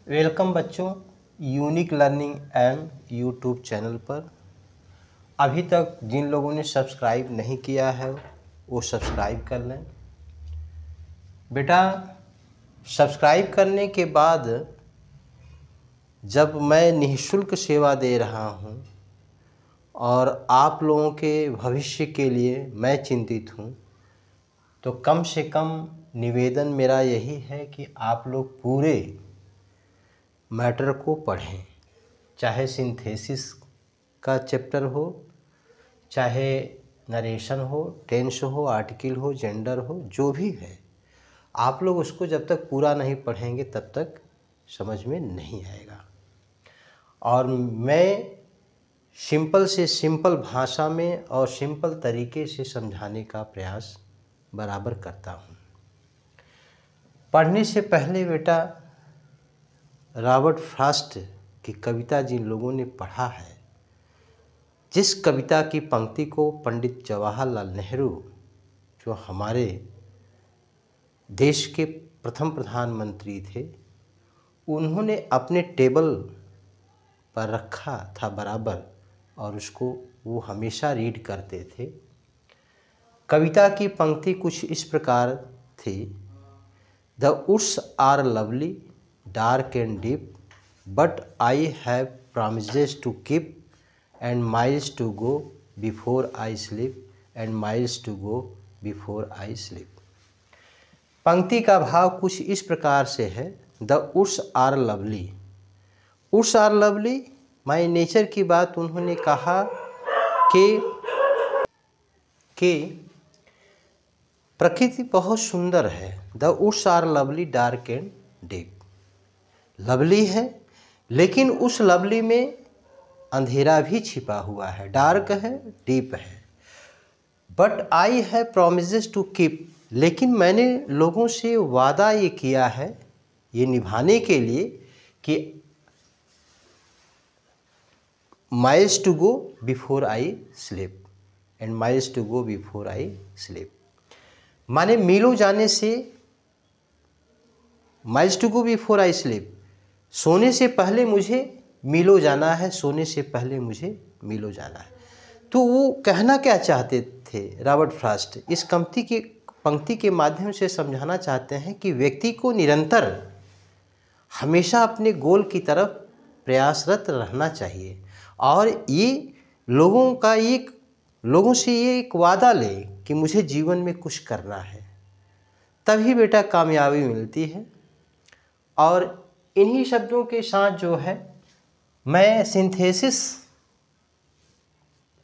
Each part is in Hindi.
वेलकम बच्चों, unique learning and YouTube channel पर। अभी तक जिन लोगों ने सब्सक्राइब नहीं किया है वो सब्सक्राइब कर लें। बेटा, सब्सक्राइब करने के बाद जब मैं निःशुल्क सेवा दे रहा हूँ और आप लोगों के भविष्य के लिए मैं चिंतित हूँ, तो कम से कम निवेदन मेरा यही है कि आप लोग पूरे मैटर को पढ़ें। चाहे सिंथेसिस का चैप्टर हो, चाहे नरेशन हो, टेंस हो, आर्टिकल हो, जेंडर हो, जो भी है, आप लोग उसको जब तक पूरा नहीं पढ़ेंगे तब तक समझ में नहीं आएगा। और मैं सिंपल से सिंपल भाषा में और सिंपल तरीके से समझाने का प्रयास बराबर करता हूँ। पढ़ने से पहले बेटा, रॉबर्ट फ्रॉस्ट की कविता जिन लोगों ने पढ़ा है, जिस कविता की पंक्ति को पंडित जवाहरलाल नेहरू, जो हमारे देश के प्रथम प्रधानमंत्री थे, उन्होंने अपने टेबल पर रखा था बराबर, और उसको वो हमेशा रीड करते थे। कविता की पंक्ति कुछ इस प्रकार थी: the woods are lovely, dark and deep, but I have promises to keep, and miles to go before I sleep, and miles to go before I sleep। पंक्ति का भाव कुछ इस प्रकार से है: the woods are lovely. Woods are lovely my nature की बात उन्होंने कहा कि प्रकृति बहुत सुंदर है। The woods are lovely, dark and deep. Lovely है, लेकिन उस लवली में अंधेरा भी छिपा हुआ है, डार्क है, डीप है। But I have promises to keep, लेकिन मैंने लोगों से वादा ये किया है ये निभाने के लिए कि miles to go before I sleep, and miles to go before I sleep. माने मीलों जाने से, miles to go before I sleep, सोने से पहले मुझे मीलों जाना है, सोने से पहले मुझे मीलों जाना है। तो वो कहना क्या चाहते थे रॉबर्ट फ्रॉस्ट? इस पंक्ति के माध्यम से समझाना चाहते हैं कि व्यक्ति को निरंतर हमेशा अपने गोल की तरफ प्रयासरत रहना चाहिए, और ये लोगों से ये एक वादा ले कि मुझे जीवन में कुछ करना है, तभी बेटा कामयाबी मिलती है। और इन्हीं शब्दों के साथ जो है मैं सिंथेसिस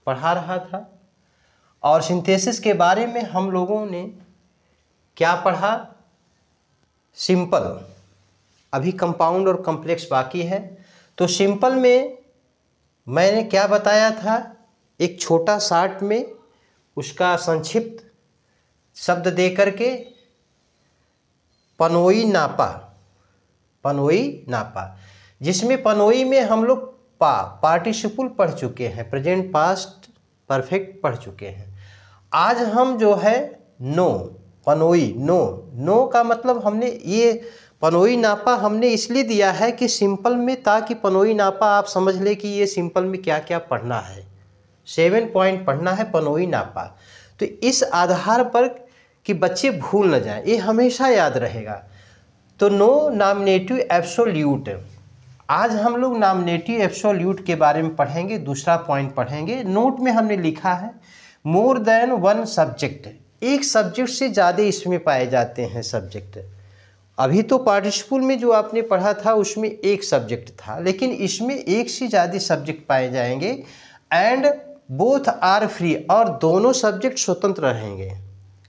पढ़ा रहा था, और सिंथेसिस के बारे में हम लोगों ने क्या पढ़ा? सिंपल। अभी कंपाउंड और कॉम्प्लेक्स बाकी है। तो सिंपल में मैंने क्या बताया था? एक छोटा शार्ट में उसका संक्षिप्त शब्द दे करके पनोई नापा, जिसमें पनोई में हम लोग पार्टिसिपल पढ़ चुके हैं, प्रेजेंट पास्ट परफेक्ट पढ़ चुके हैं। आज हम जो है पनोई नो का मतलब हमने ये पनोई नापा हमने इसलिए दिया है कि सिंपल में, ताकि पनोई नापा आप समझ ले कि ये सिंपल में क्या क्या पढ़ना है। 7 पॉइंट पढ़ना है पनोई नापा। तो इस आधार पर कि बच्चे भूल न जाएं, ये हमेशा याद रहेगा। तो नो नॉमिनेटिव एब्सोल्यूट, आज हम लोग नॉमिनेटिव एब्सोल्यूट के बारे में पढ़ेंगे। दूसरा पॉइंट पढ़ेंगे। नोट में हमने लिखा है मोर देन वन सब्जेक्ट, एक सब्जेक्ट से ज़्यादा इसमें पाए जाते हैं सब्जेक्ट। अभी तो पार्टिसिपल में जो आपने पढ़ा था उसमें एक सब्जेक्ट था, लेकिन इसमें एक से ज़्यादा सब्जेक्ट पाए जाएंगे। एंड बोथ आर फ्री, और दोनों सब्जेक्ट स्वतंत्र रहेंगे।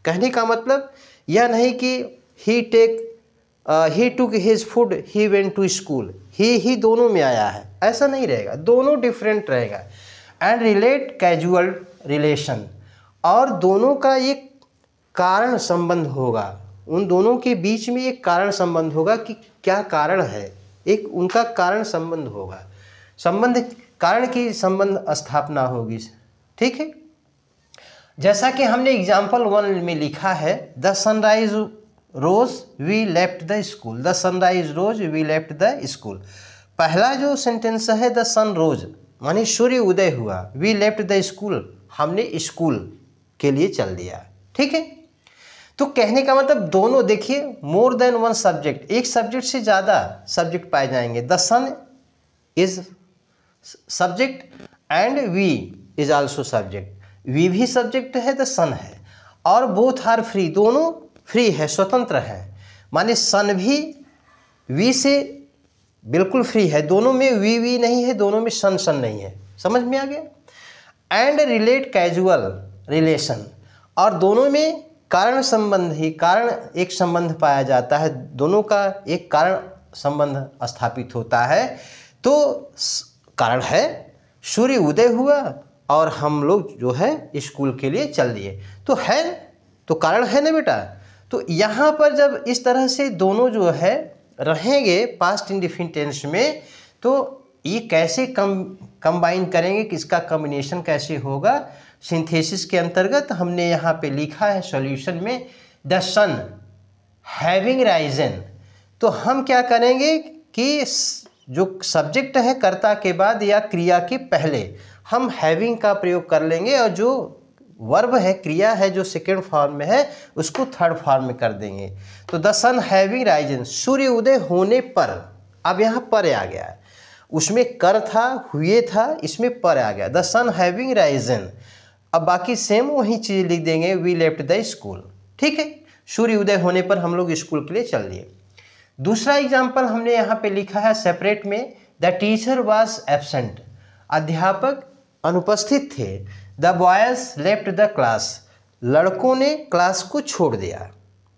कहने का मतलब यह नहीं कि he took his food, he went to school, he दोनों में आया है, ऐसा नहीं रहेगा, दोनों डिफरेंट रहेगा। एंड रिलेट कैजुअल रिलेशन, और दोनों का एक कारण संबंध होगा, उन दोनों के बीच में एक कारण संबंध होगा कि क्या कारण है, एक उनका कारण संबंध होगा, कारण की संबंध स्थापना होगी। ठीक है, जैसा कि हमने एग्जाम्पल 1 में लिखा है, the sunrise rose we left the school, the sunrise rose we left the school. पहला जो सेंटेंस है द सन रोज माने सूर्य उदय हुआ, वी लेफ्ट द स्कूल हमने स्कूल के लिए चल दिया। ठीक है, तो कहने का मतलब दोनों देखिए मोर देन वन सब्जेक्ट, एक सब्जेक्ट से ज़्यादा सब्जेक्ट पाए जाएंगे। The sun is subject and we is also subject, we भी सब्जेक्ट है, द सन है, और बोथ आर फ्री, दोनों फ्री है, स्वतंत्र है। माने सन भी वी से बिल्कुल फ्री है, दोनों में वी नहीं है, दोनों में सन नहीं है। समझ में आ गया। एंड रिलेट कैजुअल रिलेशन, और दोनों में कारण संबंध ही, कारण एक संबंध पाया जाता है, दोनों का एक कारण संबंध स्थापित होता है। तो कारण है सूर्य उदय हुआ और हम लोग जो है स्कूल के लिए चल दिए, तो है तो कारण है ना बेटा। तो यहाँ पर जब इस तरह से दोनों जो है रहेंगे पास्ट इंडेफिनिट टेंस में, तो ये कैसे कंबाइन करेंगे, किसका कॉम्बिनेशन कैसे होगा। सिंथेसिस के अंतर्गत हमने यहाँ पे लिखा है सॉल्यूशन में द सन हैविंग राइजन, तो हम क्या करेंगे कि जो सब्जेक्ट है कर्ता के बाद या क्रिया के पहले हम हैविंग का प्रयोग कर लेंगे, और जो वर्ब है क्रिया है जो सेकेंड फॉर्म में है उसको थर्ड फॉर्म में कर देंगे। तो द सन हैविंग राइजन, सूर्य उदय होने पर, अब यहाँ पर आ गया, उसमें कर था हुए था, इसमें पर आ गया, द सन हैविंग राइजन। अब बाकी सेम वही चीज़ लिख देंगे, वी लेफ्ट द स्कूल। ठीक है, सूर्य उदय होने पर हम लोग स्कूल के लिए चल दिए। दूसरा एग्जाम्पल हमने यहाँ पे लिखा है सेपरेट में, द टीचर वॉज एब्सेंट, अध्यापक अनुपस्थित थे। The boys left the class, लड़कों ने क्लास को छोड़ दिया।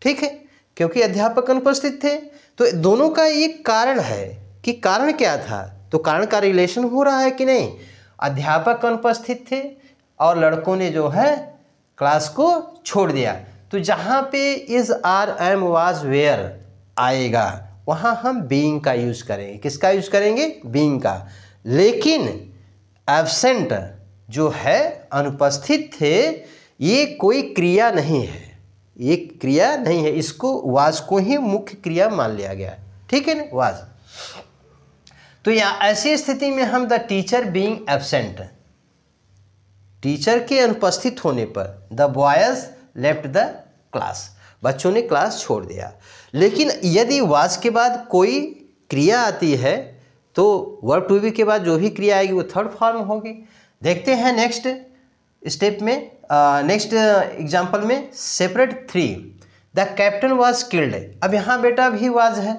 ठीक है, क्योंकि अध्यापक अनुपस्थित थे, तो दोनों का एक कारण है कि कारण क्या था, तो कारण का रिलेशन हो रहा है कि नहीं। अध्यापक अनुपस्थित थे और लड़कों ने जो है क्लास को छोड़ दिया, तो जहाँ पे is are am was were आएगा वहाँ हम बीइंग का यूज़ करेंगे। किसका यूज़ करेंगे, बीइंग का। लेकिन एब्सेंट जो है अनुपस्थित थे, ये कोई क्रिया नहीं है, ये क्रिया नहीं है, इसको वाज को ही मुख्य क्रिया मान लिया गया। ठीक है ना, वाज। तो यहाँ ऐसी स्थिति में हम the teacher being absent, teacher के अनुपस्थित होने पर the boys left the class, बच्चों ने क्लास छोड़ दिया। लेकिन यदि वाज के बाद कोई क्रिया आती है तो वर्ब टू बी के बाद जो भी क्रिया आएगी वो थर्ड फॉर्म होगी। देखते हैं नेक्स्ट स्टेप में, नेक्स्ट एग्जांपल में separate 3, the captain was killed. अब यहाँ बेटा भी वाज है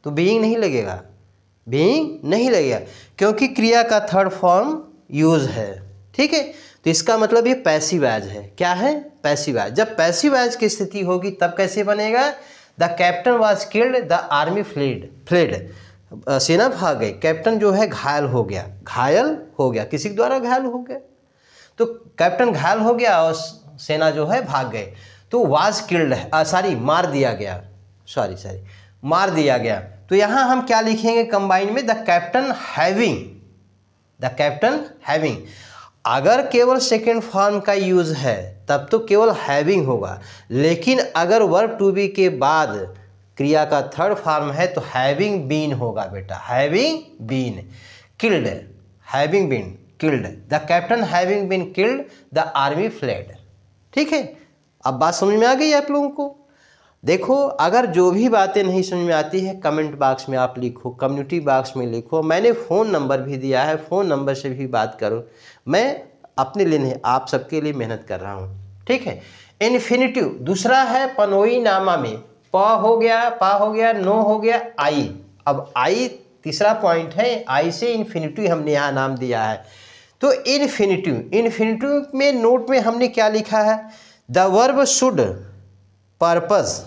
तो बीइंग नहीं लगेगा, बीइंग नहीं लगेगा क्योंकि क्रिया का थर्ड फॉर्म यूज है। ठीक है, तो इसका मतलब ये पैसिव वॉइस है। क्या है, पैसिव वॉइस। जब पैसिव वॉइस की स्थिति होगी तब कैसे बनेगा, the captain was killed, the army fled, सेना भाग गई, कैप्टन जो है घायल हो गया, घायल हो गया, किसी के द्वारा घायल हो गया, तो कैप्टन घायल हो गया और सेना जो है भाग गए, तो वाज किल्ड है, सॉरी मार दिया गया, सॉरी मार दिया गया। तो यहाँ हम क्या लिखेंगे कंबाइन में, the captain having, the captain having. अगर केवल सेकेंड फॉर्म का यूज है तब तो केवल हैविंग होगा, लेकिन अगर वर्ब टू बी के बाद क्रिया का थर्ड फॉर्म है तो हैविंग बीन होगा बेटा, having been killed, having been killed, the captain having been killed, the army fled. ठीक है, अब बात समझ में आ गई आप लोगों को। देखो, अगर जो भी बातें नहीं समझ में आती है कमेंट बॉक्स में आप लिखो, कम्युनिटी बॉक्स में लिखो, मैंने फ़ोन नंबर भी दिया है, फ़ोन नंबर से भी बात करो। मैं अपने लिए नहीं, आप सबके लिए मेहनत कर रहा हूँ। ठीक है, इन्फिनिटिव दूसरा है पनोई नामा में, प हो गया, पा हो गया, नो हो गया, आई। अब आई तीसरा पॉइंट है, आई से इन्फिनिटिव हमने यहाँ नाम दिया है। तो इन्फिनिटिव में नोट में हमने क्या लिखा है, the verb should purpose,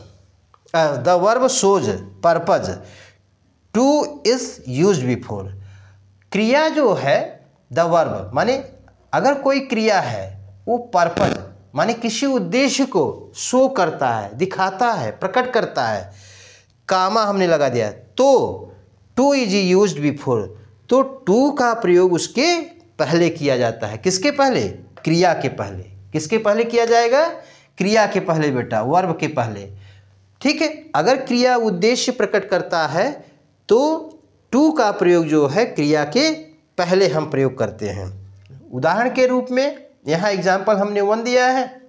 the verb shows purpose two is use before. क्रिया जो है द वर्ब माने अगर कोई क्रिया है वो पर्पज माने किसी उद्देश्य को शो करता है, दिखाता है, प्रकट करता है, कामा हमने लगा दिया, तो टू इज यूज्ड बिफोर, तो टू का प्रयोग उसके पहले किया जाता है। किसके पहले, क्रिया के पहले। किसके पहले किया जाएगा, क्रिया के पहले बेटा, वर्ब के पहले। ठीक है। अगर क्रिया उद्देश्य प्रकट करता है तो टू का प्रयोग जो है क्रिया के पहले हम प्रयोग करते हैं। उदाहरण के रूप में यहाँ एग्जाम्पल हमने 1 दिया है,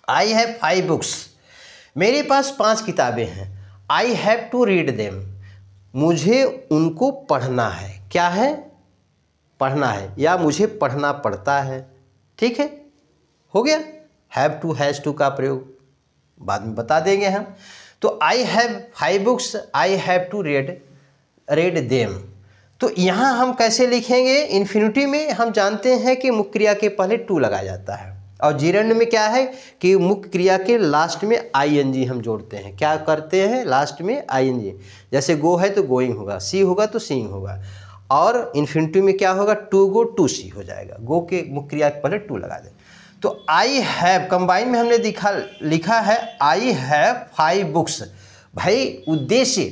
आई हैव 5 बुक्स, मेरे पास 5 किताबें हैं। I have to read them, मुझे उनको पढ़ना है। क्या है? पढ़ना है, या मुझे पढ़ना पड़ता है। ठीक है, हो गया। हैव टू हैज़ टू का प्रयोग बाद में बता देंगे हम। तो I have 5 books, I have to read them. तो यहाँ हम कैसे लिखेंगे? इन्फिनिटी में हम जानते हैं कि मुख्य क्रिया के पहले टू लगाया जाता है, और जीरंड में क्या है कि मुख्य क्रिया के लास्ट में आईएनजी हम जोड़ते हैं। क्या करते हैं? लास्ट में आईएनजी। जैसे गो है तो गोइंग होगा, सी होगा तो सीइंग होगा, और इन्फिनिटी में क्या होगा? टू गो टू सी हो जाएगा। गो के मुख्य क्रिया के पहले टू लगा दें। तो आई हैव कंबाइन में हमने लिखा है आई हैव 5 बुक्स। भाई उद्देश्य,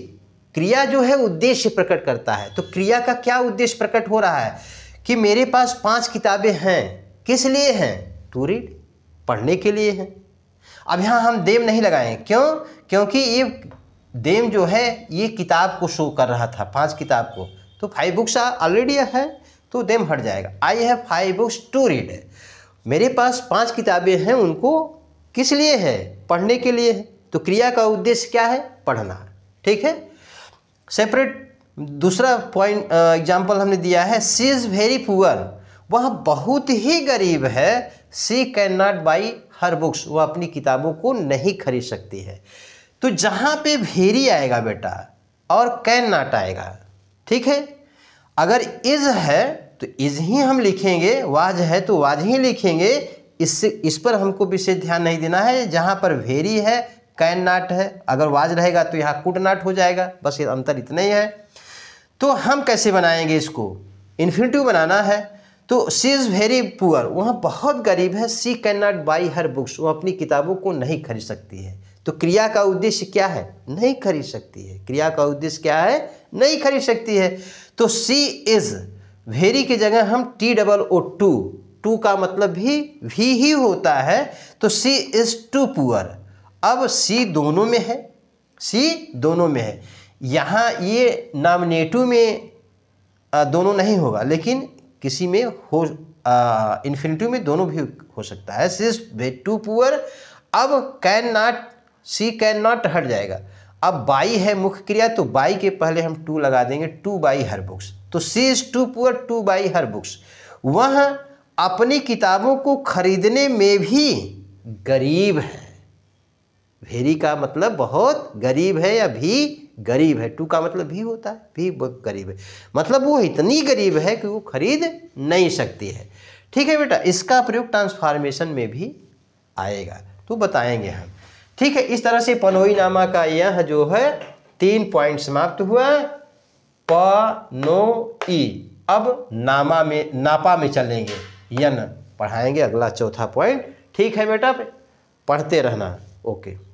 क्रिया जो है उद्देश्य प्रकट करता है। तो क्रिया का क्या उद्देश्य प्रकट हो रहा है कि मेरे पास 5 किताबें हैं। किस लिए हैं? टू रीड, पढ़ने के लिए हैं। अब यहाँ हम देम नहीं लगाएं, क्यों? क्योंकि ये देम जो है ये किताब को शो कर रहा था, 5 किताब को। तो 5 बुक्स ऑलरेडी है तो देम हट जाएगा। I have 5 books to read, मेरे पास 5 किताबें हैं, उनको किस लिए है? पढ़ने के लिए है। तो क्रिया का उद्देश्य क्या है? पढ़ना। ठीक है। सेपरेट दूसरा पॉइंट एग्जाम्पल हमने दिया है, सी इज़ वेरी पुअर, वह बहुत ही गरीब है। She can not buy her books, वह अपनी किताबों को नहीं खरीद सकती है। तो जहाँ पे वेरी आएगा बेटा और कैन नॉट आएगा, ठीक है। अगर इज़ है तो इज़ ही हम लिखेंगे, वाज है तो वाज ही लिखेंगे। इस पर हमको विशेष ध्यान नहीं देना है। जहाँ पर वेरी है, कैन नॉट है, अगर वाज रहेगा तो यहाँ कुड नॉट हो जाएगा। बस ये अंतर इतना ही है। तो हम कैसे बनाएंगे इसको? इन्फिनिटिव बनाना है। तो सी इज़ वेरी पुअर, वह बहुत गरीब है। She can not buy her books, वो अपनी किताबों को नहीं खरीद सकती है। तो क्रिया का उद्देश्य क्या है? नहीं खरीद सकती है। क्रिया का उद्देश्य क्या है? नहीं खरीद सकती है। तो सी इज़, वेरी की जगह हम TOO, टू का मतलब भी ही होता है। तो सी इज़ टू पुअर। अब सी दोनों में है, सी दोनों में है। यहाँ ये नॉमिनेटिव में दोनों नहीं होगा, लेकिन किसी में हो, इन्फिनिटिव में दोनों भी हो सकता है। She is too poor. अब can not, she can not हट जाएगा। अब बाई है मुख्य क्रिया, तो बाई के पहले हम टू लगा देंगे, टू बाई हर बुक्स। तो she is too poor to buy her books, वह अपनी किताबों को खरीदने में भी गरीब है। वेरी का मतलब बहुत गरीब है, या भी गरीब है। टू का मतलब भी होता है, भी बहुत गरीब है, मतलब वो इतनी गरीब है कि वो खरीद नहीं सकती है। ठीक है बेटा, इसका प्रयोग ट्रांसफॉर्मेशन में भी आएगा, तो बताएंगे हम। ठीक है, इस तरह से पनोई नामा का यह जो है 3 पॉइंट समाप्त हुआ। प नो ई। अब नामा में, नापा में चलेंगे, यन पढ़ाएंगे अगला चौथा पॉइंट। ठीक है बेटा, पढ़ते रहना। ओके।